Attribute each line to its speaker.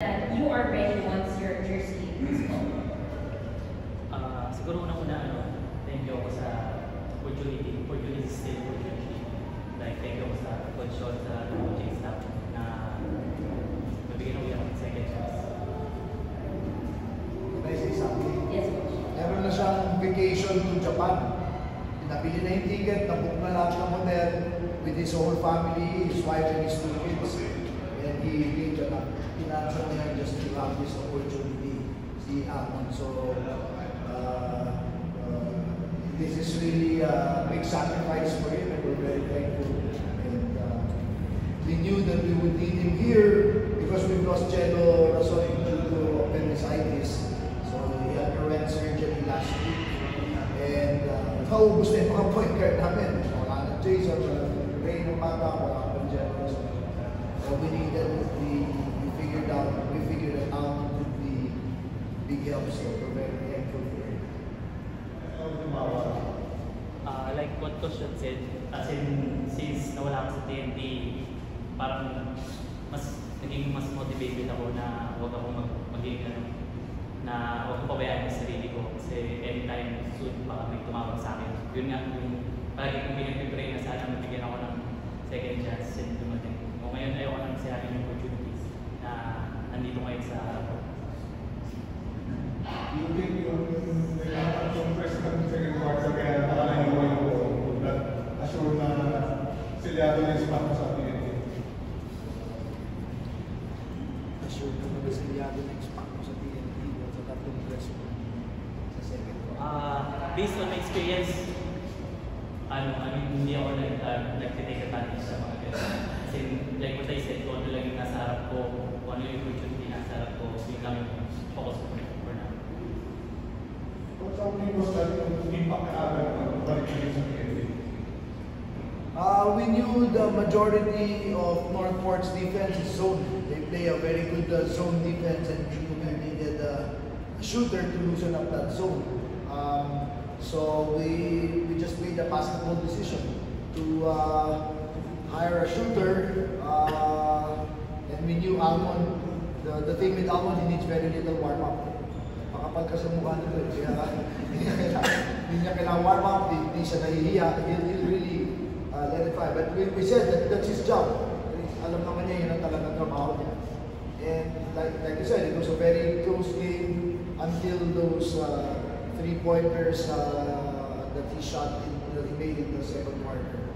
Speaker 1: that you are ready once your jersey is full?
Speaker 2: Siguro una, thank you ako sa opportunity still opportunity. Like, thank you ako sa coach Sean, sa coaching staff na nabigyan ako ng second chance.
Speaker 3: Can I say something?
Speaker 1: Yes, coach.
Speaker 3: Meron na siyang vacation to Japan. Nabili na yung ticket, nabook na lahat ng hotel with his whole family, his wife and his 2 kids. And he agreed na pinansa na yan just to have this opportunity, si Amon. So, this is really a big sacrifice for him and we're very thankful. And we knew that we would need him here because we've lost Chelo Rason due to appendicitis. So he underwent surgery last week. And naubos na yung mga point guard namin. Wala na Jason, wala na Ray ng bata, wala na Chelo. So we figured it out would be big help. So we're very thankful for him.
Speaker 2: Like what Coach said, as in, since nawala ako sa TNT, parang naging mas motivated ako na huwag ako maging na huwag ko pabayaan yung sarili ko kasi anytime soon baka may tumawag sa akin. Yun nga, yung palagi kong pinag-pray na sana mabigyan ako ng second chance and dumating. O ngayon ayoko nang sinabi yung opportunities na nandito ngayon sa harap ko.
Speaker 4: You think yung first and second quarter kaya nakalain mo yung assure na silyado na yung spot mo sa TNT?
Speaker 3: Assure ko na silyado na yung spot mo sa TNT sa tatlong press mo sa second quarter.
Speaker 2: Based on my experience, hindi ako nag-take advantage sa mga ganun. Kasi like what I said, kung ano lang yung nasa harap ko, kung ano yung opportunity nasa harap ko, yun lang yung focus ko for now.
Speaker 4: What's our most impact na agad ng balik sa TNT?
Speaker 3: We knew the majority of Northport's defense is zone. They play a very good zone defense and we needed a shooter to loosen up that zone. So we just made a basketball decision to hire a shooter and we knew Almon, the thing with Almon, he needs very little warm-up. Makapal ka sa mukha nito, hindi niya kailangan warm-up, hindi siya nahihiya, he'll really let it fly. But we said that that's his job. Alam naman niya yun ang talagang trabaho niya. And like you said, it was a very close game until those 3-pointers that he shot that he made in the second quarter.